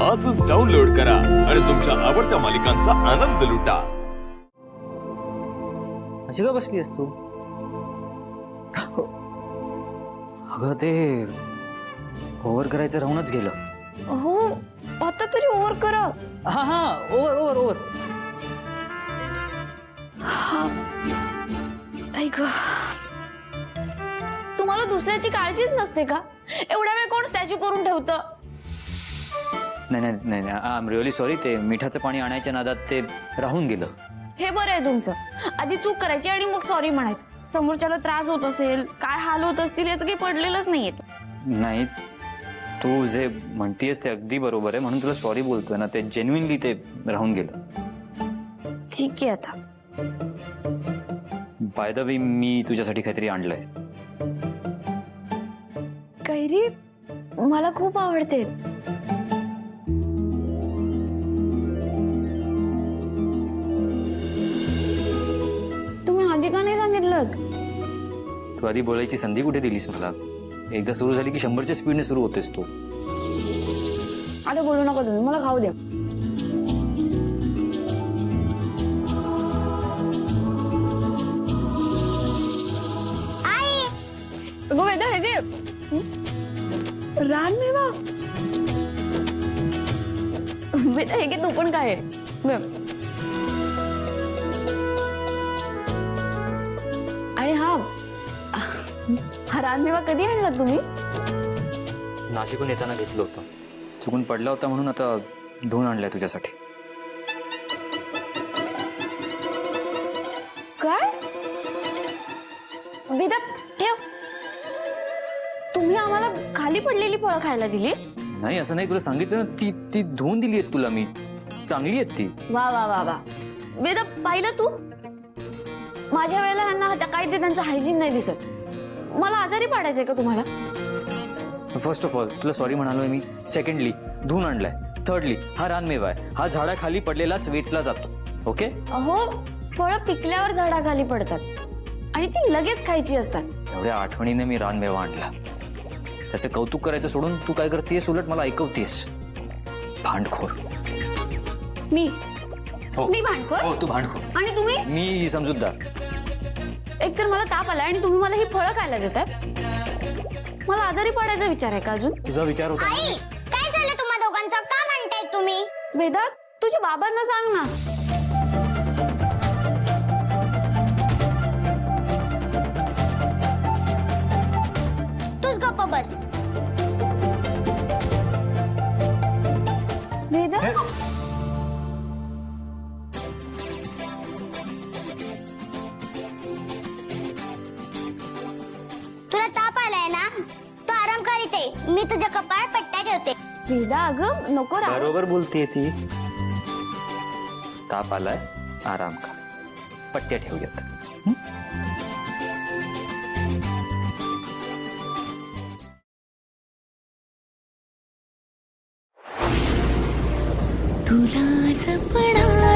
आजच डाउनलोड करा आणि तुमच्या आवडत्या मालिकांचा आनंद लुटा। अशी का बसली आहेस तू? अगं ते ओव्हर करायचं राहूनच गेलं। हो आता तरी ओव्हर करा। हा हा ओव्हर ओव्हर ओव्हर। ऐक तुम्हाला दुसऱ्याची काळजीच नसते का? एवढा वेळ कोण स्टॅच्यू करून ठेवतं? नाही नाही नाही आय एम रिअली सॉरी, ते मिठाचं पाणी आणायच्या नादात ते राहून गेलं। हे बरं आहे तुमचं, आधी चूक करायची आणि मग सॉरी म्हणायचं। समोरच्याला त्रास होत असेल, काय हाल होत असतील याचं काही पडलेलंच नाहीये। नाही तू जे म्हणतीयस ते अगदी बरोबर आहे, म्हणून तुला सॉरी बोलतोय ना, ते जेन्युइनली ते राहून गेलं। ठीक आहे आता। बाय द वे मी तुझ्यासाठी काहीतरी आणलंय। कैरी मला खूप आवडते। तुम्ही आधी का नाही सांगितलं? तू आधी बोलायची संधी कुठे दिलीस मला? एकदा सुरू झाली की 100च्या स्पीडने सुरू होतेस तू। आता बोलू नका तुम्ही, मला खाऊ द्या। अगं वेदा हे दे। रानमेवा वेदा हे घे, तू पण काय आहे? आणि हा रानमेवा कधी आणला तुम्ही? नाशिकहून येताना घेतलं होतं, चुकून पडला होता म्हणून आता धुवून आणलाय तुझ्यासाठी। काय वेदा ठेव, तुम्ही आम्हाला खाली पडलेली फळं खायला दिली? नाही असं नाही, तुला सांगितलं ना, ती ती धुवून दिली आहेत तुला मी, चांगली आहेत ती। वा वा वा वा वेदा, पाहिलं तू? माझ्या वेळेला ह्यांना काही ते त्यांचं हायजीन नाही दिसत। मला आजारी पाडायचंय का तुम्हाला? फर्स्ट ऑफ ऑल तुला सॉरी म्हणालोय मी, सेकंडली धुवून आणलाय, थर्डली हा रानमेवा आहे, हा झाडाखाली पडलेलाच वेचला जातो। ओके अहो फळं पिकल्यावर झाडाखाली पडतात आणि ती लगेच खायची असतात। एवढ्या आठवणीने मी रानमेवा आणला, त्याचं कौतुक करायचं सोडून तू काय करतेस, उलट मला ऐकवतेस। भांडखोर। मी हो मी भांडखोर? हो तू भांडखोर आणि तुम्ही? मी समजूतदार। एकतर मला ताप आलाय आणि तुम्ही मला ही फळं खायला देतात। मला आजारी पडायचा विचार आहे का अजून? तुझा विचार होता? आई काय झालं तुम्हा दोघांचं? का म्हणताय तुम्ही? वेदा तुझ्या बाबांना सांग ना। तूच गप्प बस। वेदा तुला ताप आलाय ना, तू आराम कर इथे, मी तुझ्या कपाळ पट्ट्या ठेवते। वेदा अगं नको राहू। बरोबर बोलतेय ती। ताप आलाय, आराम कर, पट्ट्या ठेवूयात। तुला जपणार